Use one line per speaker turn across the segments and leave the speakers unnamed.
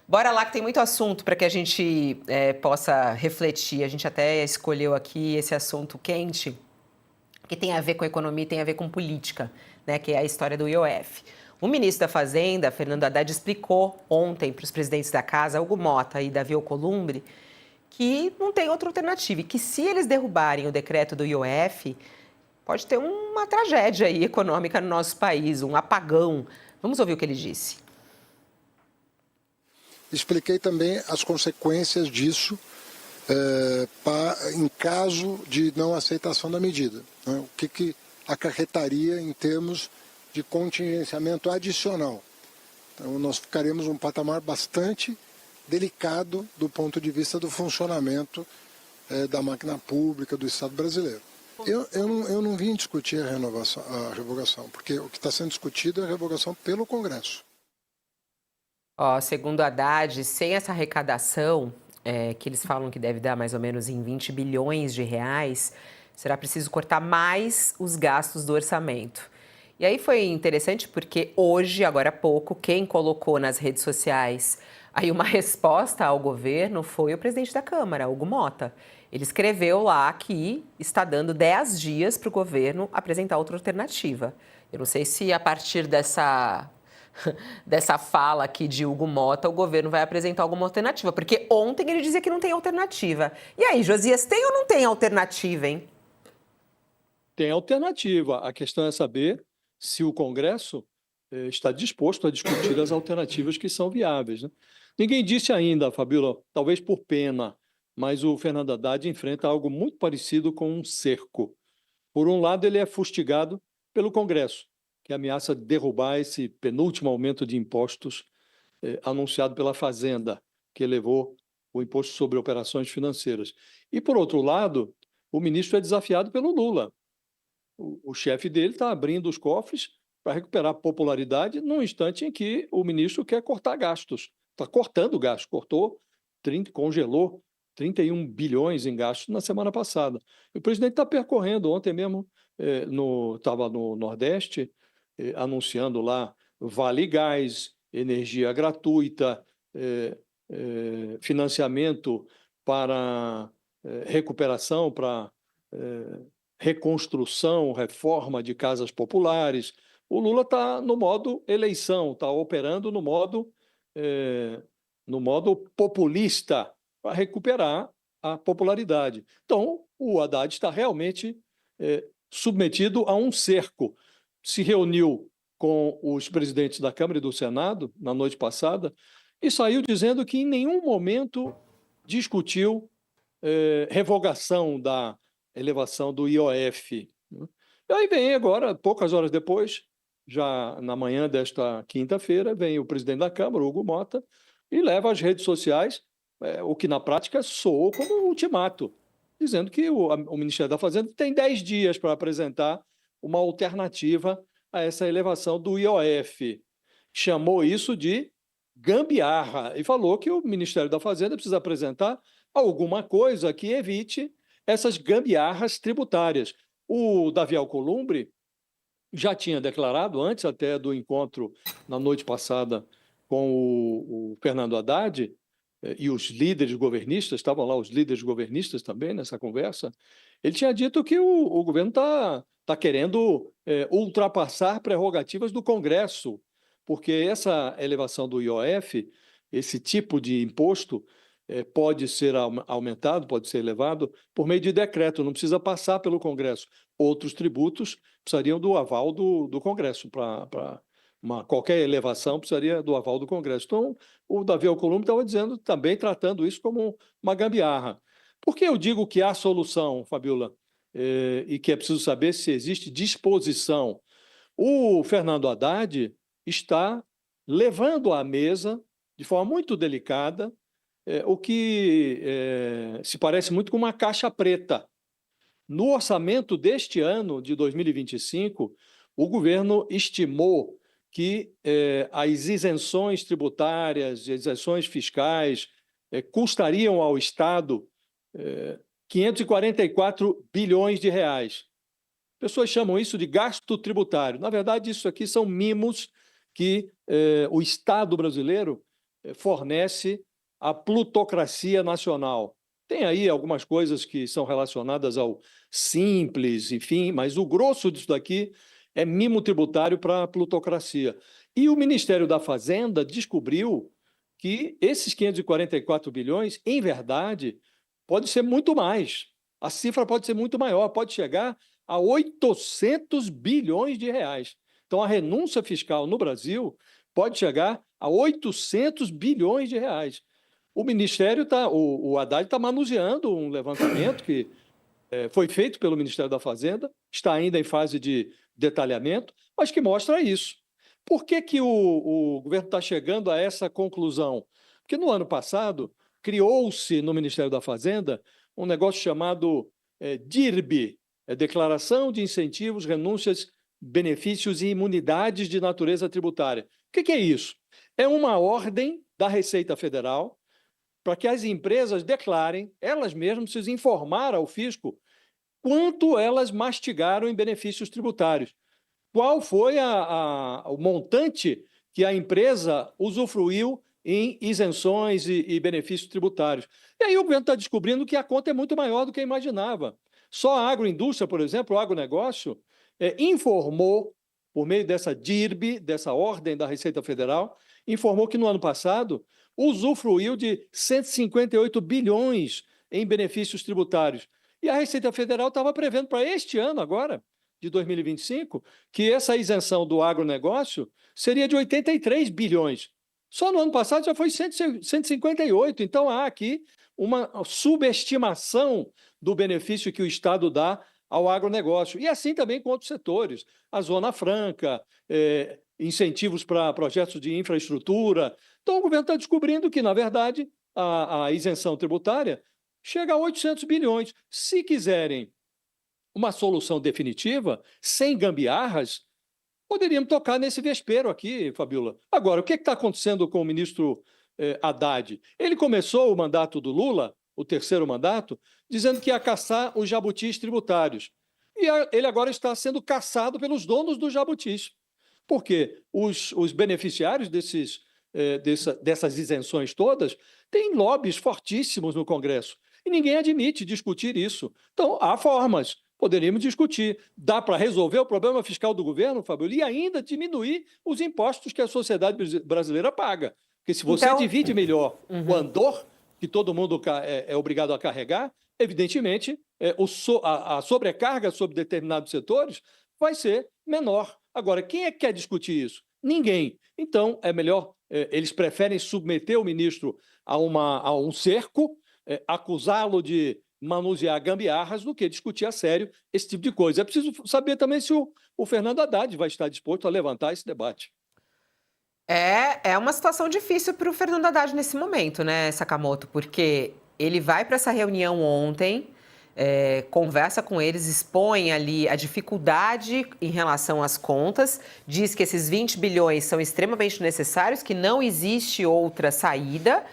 Bora lá que tem muito assunto para que a gente possa refletir. A gente até escolheu aqui esse assunto quente, que tem a ver com economia e tem a ver com política, né? Que é a história do IOF. O ministro da Fazenda, Fernando Haddad, explicou ontem para os presidentes da casa, Hugo Mota e Davi Alcolumbre, que não tem outra alternativa e que se eles derrubarem o decreto do IOF, pode ter uma tragédia aí econômica no nosso país, um apagão. Vamos ouvir o que ele disse.
Expliquei também as consequências disso em caso de não aceitação da medida. Né? O que acarretaria em termos de contingenciamento adicional. Então, nós ficaremos num patamar bastante delicado do ponto de vista do funcionamento da máquina pública do Estado brasileiro. Eu não vim discutir a revogação, porque o que está sendo discutido é a revogação pelo Congresso.
Segundo Haddad, sem essa arrecadação, que eles falam que deve dar mais ou menos em 20 bilhões de reais, será preciso cortar mais os gastos do orçamento. E aí foi interessante porque hoje, agora há pouco, quem colocou nas redes sociais aí uma resposta ao governo foi o presidente da Câmara, Hugo Mota. Ele escreveu lá que está dando 10 dias para o governo apresentar outra alternativa. Eu não sei se a partir dessa fala aqui de Hugo Mota, o governo vai apresentar alguma alternativa, porque ontem ele dizia que não tem alternativa. E aí, Josias, tem ou não tem alternativa, hein?
Tem alternativa. A questão é saber se o Congresso está disposto a discutir as alternativas que são viáveis, né? Ninguém disse ainda, Fabíola, talvez por pena, mas o Fernando Haddad enfrenta algo muito parecido com um cerco. Por um lado, ele é fustigado pelo Congresso, que ameaça derrubar esse penúltimo aumento de impostos anunciado pela Fazenda, que elevou o imposto sobre operações financeiras. E, por outro lado, o ministro é desafiado pelo Lula. O chefe dele está abrindo os cofres para recuperar popularidade num instante em que o ministro quer cortar gastos. Está cortando gastos, congelou 31 bilhões em gastos na semana passada. O presidente está percorrendo, ontem mesmo estava no Nordeste, anunciando lá Vale Gás, energia gratuita, financiamento para recuperação, para reconstrução, reforma de casas populares. O Lula está no modo eleição, está operando no modo populista para recuperar a popularidade. Então, o Haddad está realmente submetido a um cerco. Se reuniu com os presidentes da Câmara e do Senado na noite passada e saiu dizendo que em nenhum momento discutiu revogação da elevação do IOF. E aí vem agora, poucas horas depois, já na manhã desta quinta-feira, vem o presidente da Câmara, Hugo Mota, e leva às redes sociais o que na prática soou como um ultimato, dizendo que o Ministério da Fazenda tem 10 dias para apresentar uma alternativa a essa elevação do IOF. Chamou isso de gambiarra e falou que o Ministério da Fazenda precisa apresentar alguma coisa que evite essas gambiarras tributárias. O Davi Alcolumbre já tinha declarado, antes até do encontro na noite passada com o Fernando Haddad, e os líderes governistas, estavam lá os líderes governistas também nessa conversa, ele tinha dito que o governo está querendo ultrapassar prerrogativas do Congresso, porque essa elevação do IOF, esse tipo de imposto, pode ser aumentado, pode ser elevado por meio de decreto, não precisa passar pelo Congresso. Outros tributos precisariam do aval do Congresso. Para qualquer elevação precisaria do aval do Congresso. Então, o Davi Alcolumbre estava dizendo, também tratando isso como uma gambiarra. Por que eu digo que há solução, Fabíola, e que é preciso saber se existe disposição? O Fernando Haddad está levando à mesa, de forma muito delicada, o que se parece muito com uma caixa preta. No orçamento deste ano, de 2025, o governo estimou que as isenções tributárias, isenções fiscais, custariam ao Estado 544 bilhões de reais. Pessoas chamam isso de gasto tributário. Na verdade, isso aqui são mimos que o Estado brasileiro fornece a plutocracia nacional. Tem aí algumas coisas que são relacionadas ao simples, enfim, mas o grosso disso daqui é mimo tributário para a plutocracia. E o Ministério da Fazenda descobriu que esses 544 bilhões, em verdade, pode ser muito mais. A cifra pode ser muito maior, pode chegar a 800 bilhões de reais. Então, a renúncia fiscal no Brasil pode chegar a 800 bilhões de reais. O Ministério o Haddad está manuseando um levantamento que foi feito pelo Ministério da Fazenda, está ainda em fase de detalhamento, mas que mostra isso. Por que que o governo está chegando a essa conclusão? Porque no ano passado criou-se no Ministério da Fazenda um negócio chamado DIRB, Declaração de Incentivos, Renúncias, Benefícios e Imunidades de Natureza Tributária. O que é isso? É uma ordem da Receita Federal para que as empresas declarem, elas mesmas precisam informar ao fisco quanto elas mastigaram em benefícios tributários. Qual foi o montante que a empresa usufruiu em isenções e benefícios tributários. E aí o governo está descobrindo que a conta é muito maior do que imaginava. Só a agroindústria, por exemplo, o agronegócio, informou, por meio dessa DIRB, dessa ordem da Receita Federal, informou que no ano passado usufruiu de 158 bilhões em benefícios tributários. E a Receita Federal estava prevendo para este ano agora, de 2025, que essa isenção do agronegócio seria de 83 bilhões. Só no ano passado já foi 158. Então, há aqui uma subestimação do benefício que o Estado dá ao agronegócio. E assim também com outros setores. A Zona Franca, incentivos para projetos de infraestrutura. Então, o governo está descobrindo que, na verdade, a isenção tributária chega a 800 bilhões. Se quiserem uma solução definitiva, sem gambiarras, poderíamos tocar nesse vespeiro aqui, Fabiola. Agora, o que está acontecendo com o ministro Haddad? Ele começou o mandato do Lula, o terceiro mandato, dizendo que ia caçar os jabutis tributários. E ele agora está sendo caçado pelos donos dos jabutis. Porque os beneficiários dessas isenções todas têm lobbies fortíssimos no Congresso. E ninguém admite discutir isso. Então, há formas. Poderíamos discutir. Dá para resolver o problema fiscal do governo, Fabiola, e ainda diminuir os impostos que a sociedade brasileira paga. Porque se você divide melhor o andor, que todo mundo é obrigado a carregar, evidentemente, a sobrecarga sobre determinados setores vai ser menor. Agora, quem é que quer discutir isso? Ninguém. Então, é melhor, eles preferem submeter o ministro a um cerco, acusá-lo de manusear gambiarras do que discutir a sério esse tipo de coisa. É preciso saber também se o Fernando Haddad vai estar disposto a levantar esse debate.
É uma situação difícil para o Fernando Haddad nesse momento, né, Sakamoto? Porque ele vai para essa reunião ontem, conversa com eles, expõe ali a dificuldade em relação às contas, diz que esses 20 bilhões são extremamente necessários, que não existe outra saída.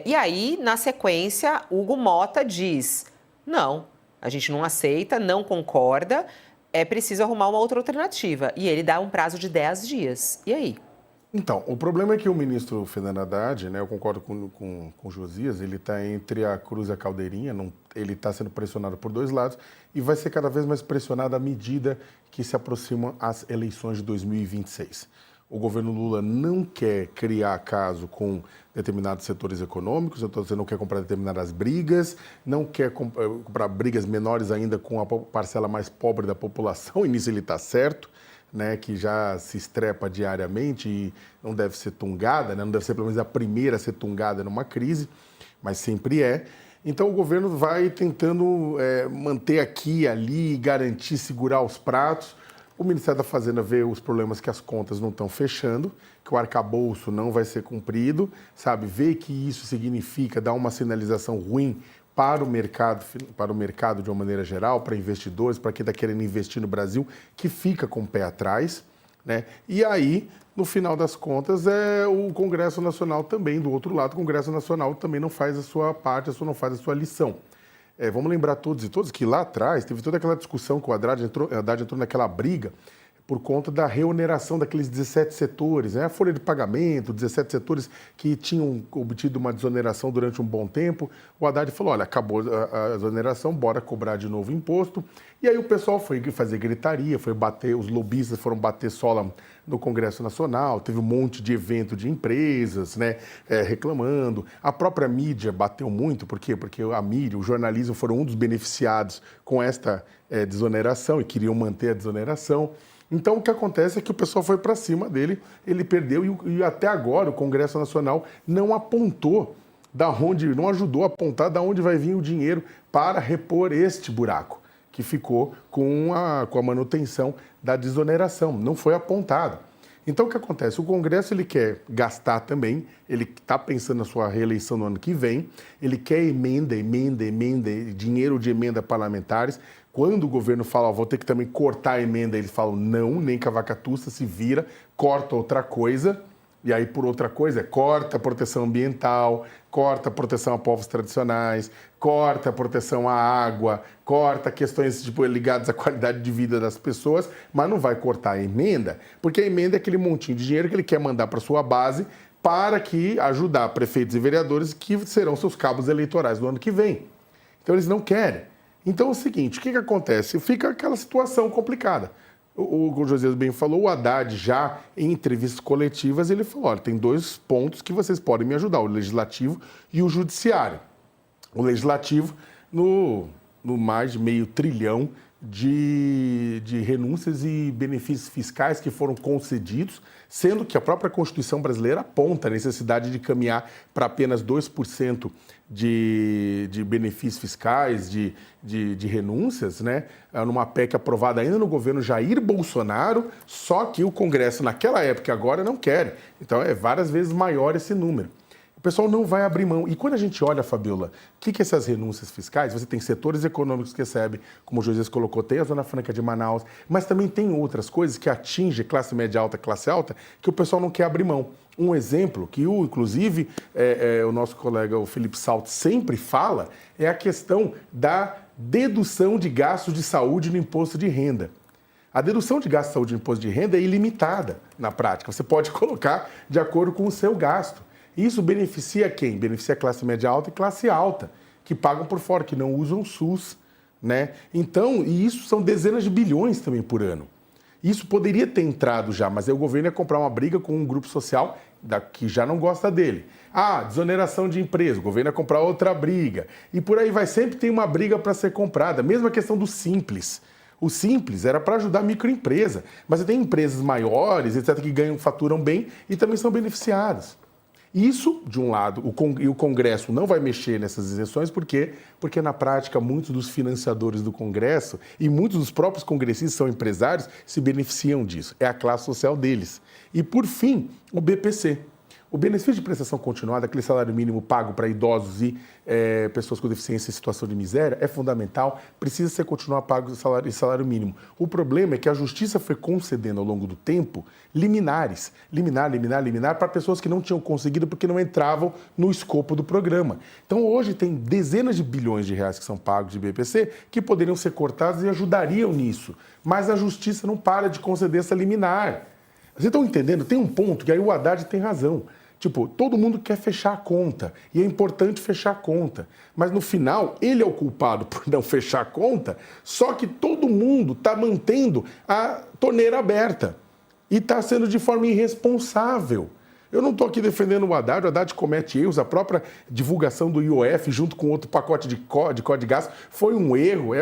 E aí, na sequência, Hugo Motta diz, não, a gente não aceita, não concorda, é preciso arrumar uma outra alternativa. E ele dá um prazo de 10 dias. E aí?
Então, o problema é que o ministro Fernando Haddad, né, eu concordo com o Josias, ele está entre a cruz e a caldeirinha, ele está sendo pressionado por dois lados e vai ser cada vez mais pressionado à medida que se aproximam as eleições de 2026. O governo Lula não quer criar caso com determinados setores econômicos, você não quer comprar determinadas brigas, não quer comprar brigas menores ainda com a parcela mais pobre da população, e nisso ele está certo. Né, que já se estrepa diariamente e não deve ser tungada, né, não deve ser pelo menos a primeira a ser tungada numa crise, mas sempre é. Então o governo vai tentando manter aqui e ali, garantir, segurar os pratos. O Ministério da Fazenda vê os problemas que as contas não estão fechando, que o arcabouço não vai ser cumprido, sabe? Vê que isso significa dar uma sinalização ruim para o mercado de uma maneira geral, para investidores, para quem está querendo investir no Brasil, que fica com o pé atrás, né? E aí, no final das contas, o Congresso Nacional também, do outro lado, o Congresso Nacional também não faz a sua parte, não faz a sua lição. Vamos lembrar todos e todas que lá atrás teve toda aquela discussão que o Haddad entrou naquela briga por conta da reoneração daqueles 17 setores, né? A folha de pagamento, 17 setores que tinham obtido uma desoneração durante um bom tempo. O Haddad falou, olha, acabou a desoneração, bora cobrar de novo imposto. E aí o pessoal foi fazer gritaria, foi bater, os lobistas foram bater sola no Congresso Nacional, teve um monte de evento de empresas, né, reclamando. A própria mídia bateu muito, por quê? Porque a mídia, o jornalismo foram um dos beneficiados com esta desoneração e queriam manter a desoneração. Então, o que acontece é que o pessoal foi para cima dele, ele perdeu e até agora o Congresso Nacional não apontou não ajudou a apontar da onde vai vir o dinheiro para repor este buraco, que ficou com a manutenção da desoneração. Não foi apontado. Então, o que acontece? O Congresso ele quer gastar também, ele está pensando na sua reeleição no ano que vem, ele quer emenda, dinheiro de emenda parlamentares. Quando o governo fala, vou ter que também cortar a emenda, eles falam, não, nem cavacatuça, se vira, corta outra coisa. E aí, por outra coisa, corta a proteção ambiental, corta a proteção a povos tradicionais, corta a proteção à água, corta questões ligadas à qualidade de vida das pessoas, mas não vai cortar a emenda, porque a emenda é aquele montinho de dinheiro que ele quer mandar para sua base para que ajudar prefeitos e vereadores que serão seus cabos eleitorais no ano que vem. Então, eles não querem. Então, é o seguinte, o que acontece? Fica aquela situação complicada. O Josias bem falou, o Haddad já em entrevistas coletivas, ele falou, olha, tem 2 pontos que vocês podem me ajudar, o Legislativo e o Judiciário. O Legislativo, no mais de meio trilhão de renúncias e benefícios fiscais que foram concedidos, sendo que a própria Constituição brasileira aponta a necessidade de caminhar para apenas 2% de benefícios fiscais, de renúncias, né? Numa PEC aprovada ainda no governo Jair Bolsonaro, só que o Congresso naquela época e agora não quer. Então é várias vezes maior esse número. O pessoal não vai abrir mão. E quando a gente olha, Fabiola, o que essas renúncias fiscais, você tem setores econômicos que recebem, como o Josias colocou, tem a Zona Franca de Manaus, mas também tem outras coisas que atingem classe média alta, classe alta, que o pessoal não quer abrir mão. Um exemplo que, inclusive, o nosso colega o Felipe Salto sempre fala, é a questão da dedução de gastos de saúde no imposto de renda. A dedução de gastos de saúde no imposto de renda é ilimitada na prática. Você pode colocar de acordo com o seu gasto. Isso beneficia quem? Beneficia a classe média alta e classe alta, que pagam por fora, que não usam o SUS, né? Então, e isso são dezenas de bilhões também por ano. Isso poderia ter entrado já, mas aí o governo ia comprar uma briga com um grupo social que já não gosta dele. Desoneração de empresa, o governo ia comprar outra briga. E por aí vai, sempre tem uma briga para ser comprada. Mesma questão do Simples. O Simples era para ajudar a microempresa, mas você tem empresas maiores, etc., que faturam bem e também são beneficiadas. Isso, de um lado, o Congresso não vai mexer nessas isenções, por quê? Porque, na prática, muitos dos financiadores do Congresso e muitos dos próprios congressistas são empresários, se beneficiam disso. É a classe social deles. E, por fim, o BPC. O benefício de prestação continuada, aquele salário mínimo pago para idosos e pessoas com deficiência em situação de miséria, é fundamental, precisa ser continuar pago esse salário mínimo. O problema é que a Justiça foi concedendo ao longo do tempo liminar para pessoas que não tinham conseguido porque não entravam no escopo do programa. Então hoje tem dezenas de bilhões de reais que são pagos de BPC que poderiam ser cortados e ajudariam nisso, mas a Justiça não para de conceder essa liminar. Vocês estão entendendo? Tem um ponto que aí o Haddad tem razão. Todo mundo quer fechar a conta e é importante fechar a conta. Mas no final, ele é o culpado por não fechar a conta, só que todo mundo está mantendo a torneira aberta e está sendo de forma irresponsável. Eu não estou aqui defendendo o Haddad comete erros, a própria divulgação do IOF junto com outro pacote de código de gás foi um erro,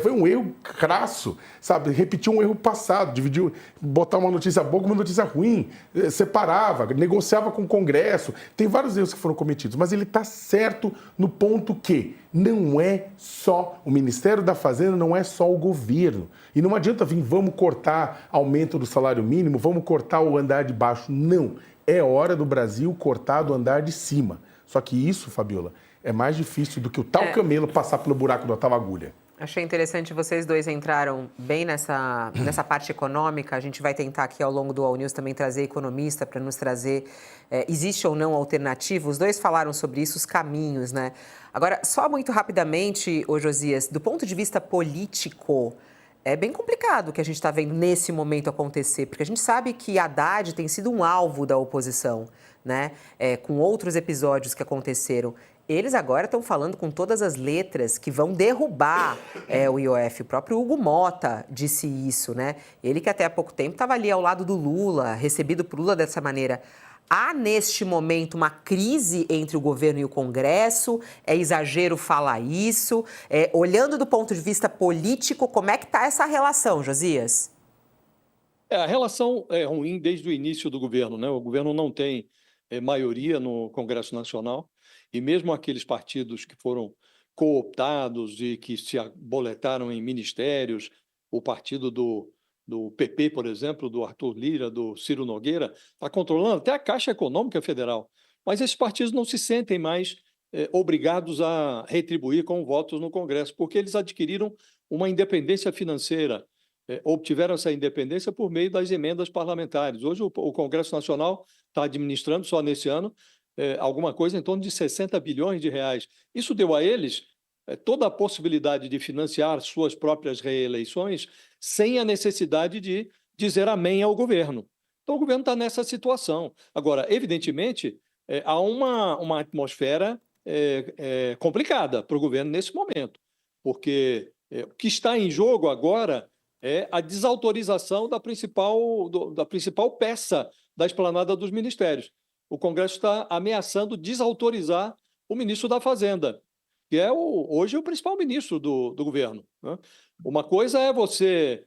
foi um erro crasso, sabe? Repetiu um erro passado, botar uma notícia boa com uma notícia ruim, separava, negociava com o Congresso, tem vários erros que foram cometidos, mas ele está certo no ponto que não é só o Ministério da Fazenda, não é só o governo. E não adianta vir, vamos cortar aumento do salário mínimo, vamos cortar o andar de baixo, não. É hora do Brasil cortar do andar de cima. Só que isso, Fabiola, é mais difícil do que o tal camelo passar pelo buraco da tal agulha.
Achei interessante, vocês dois entraram bem nessa parte econômica. A gente vai tentar aqui ao longo do All News também trazer economista para nos trazer existe ou não alternativa. Os dois falaram sobre isso, os caminhos, né? Agora, só muito rapidamente, Josias, do ponto de vista político, É bem complicado o que a gente está vendo nesse momento acontecer, porque a gente sabe que Haddad tem sido um alvo da oposição, né? Com outros episódios que aconteceram. Eles agora estão falando com todas as letras que vão derrubar o IOF. O próprio Hugo Mota disse isso, né? Ele que até há pouco tempo estava ali ao lado do Lula, recebido por Lula dessa maneira. Há, neste momento, uma crise entre o governo e o Congresso? É exagero falar isso? Olhando do ponto de vista político, como é que está essa relação, Josias?
A relação é ruim desde o início do governo, né? O governo não tem maioria no Congresso Nacional e mesmo aqueles partidos que foram cooptados e que se aboletaram em ministérios, o partido do PP, por exemplo, do Arthur Lira, do Ciro Nogueira, está controlando até a Caixa Econômica Federal. Mas esses partidos não se sentem mais obrigados a retribuir com votos no Congresso, porque eles adquiriram uma independência financeira, obtiveram essa independência por meio das emendas parlamentares. Hoje, o Congresso Nacional está administrando, só nesse ano, alguma coisa em torno de 60 bilhões de reais. Isso deu a eles toda a possibilidade de financiar suas próprias reeleições sem a necessidade de dizer amém ao governo. Então, o governo está nessa situação. Agora, evidentemente, há uma atmosfera complicada para o governo nesse momento, porque o que está em jogo agora é a desautorização da principal peça da esplanada dos ministérios. O Congresso está ameaçando desautorizar o ministro da Fazenda, que é hoje o principal ministro do governo, né? Uma coisa é você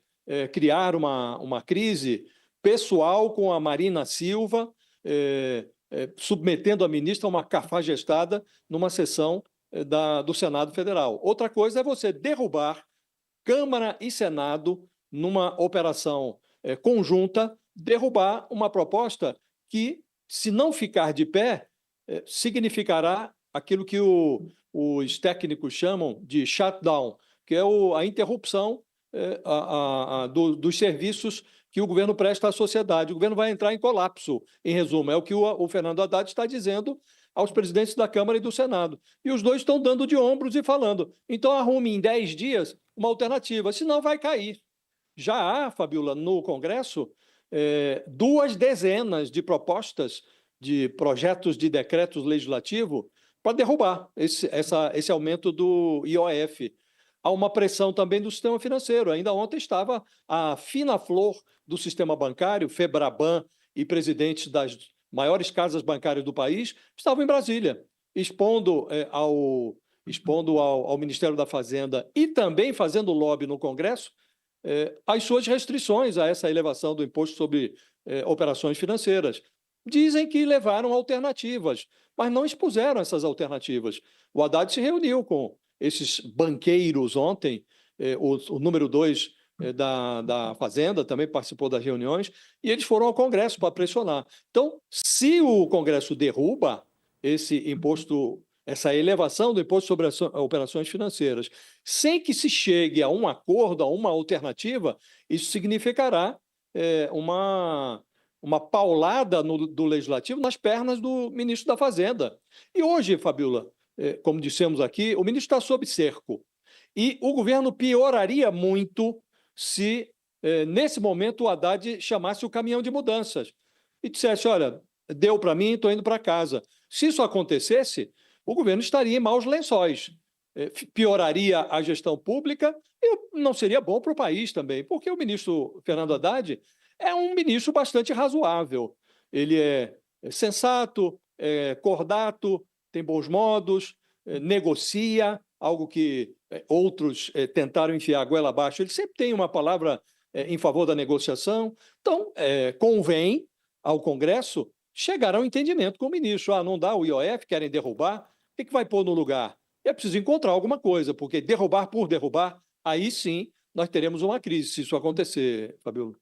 criar uma crise pessoal com a Marina Silva, submetendo a ministra a uma cafajestada numa sessão do Senado Federal. Outra coisa é você derrubar Câmara e Senado numa operação conjunta, derrubar uma proposta que, se não ficar de pé, significará aquilo que os técnicos chamam de shutdown, que é a interrupção dos serviços que o governo presta à sociedade. O governo vai entrar em colapso, em resumo. É o que o Fernando Haddad está dizendo aos presidentes da Câmara e do Senado. E os dois estão dando de ombros e falando, então arrume em 10 dias uma alternativa, senão vai cair. Já há, Fabiola, no Congresso, 2 dezenas de propostas de projetos de decretos legislativos para derrubar esse aumento do IOF. Há uma pressão também do sistema financeiro. Ainda ontem estava a fina flor do sistema bancário, Febraban e presidentes das maiores casas bancárias do país, estavam em Brasília, expondo ao Ministério da Fazenda e também fazendo lobby no Congresso as suas restrições a essa elevação do imposto sobre operações financeiras. Dizem que levaram alternativas, mas não expuseram essas alternativas. O Haddad se reuniu com esses banqueiros ontem, o número 2 da Fazenda também participou das reuniões, e eles foram ao Congresso para pressionar. Então, se o Congresso derruba esse imposto, essa elevação do imposto sobre as operações financeiras, sem que se chegue a um acordo, a uma alternativa, isso significará uma paulada do Legislativo nas pernas do ministro da Fazenda. E hoje, Fabiola, como dissemos aqui, o ministro está sob cerco. E o governo pioraria muito se, nesse momento, o Haddad chamasse o caminhão de mudanças e dissesse, olha, deu para mim, estou indo para casa. Se isso acontecesse, o governo estaria em maus lençóis. Pioraria a gestão pública e não seria bom para o país também, porque o ministro Fernando Haddad é um ministro bastante razoável. Ele é sensato, cordato, tem bons modos, negocia, algo que outros tentaram enfiar a goela abaixo. Ele sempre tem uma palavra em favor da negociação. Então, convém ao Congresso chegar a um entendimento com o ministro. Não dá o IOF, querem derrubar, o que vai pôr no lugar? É preciso encontrar alguma coisa, porque derrubar por derrubar, aí sim nós teremos uma crise, se isso acontecer, Fabiola.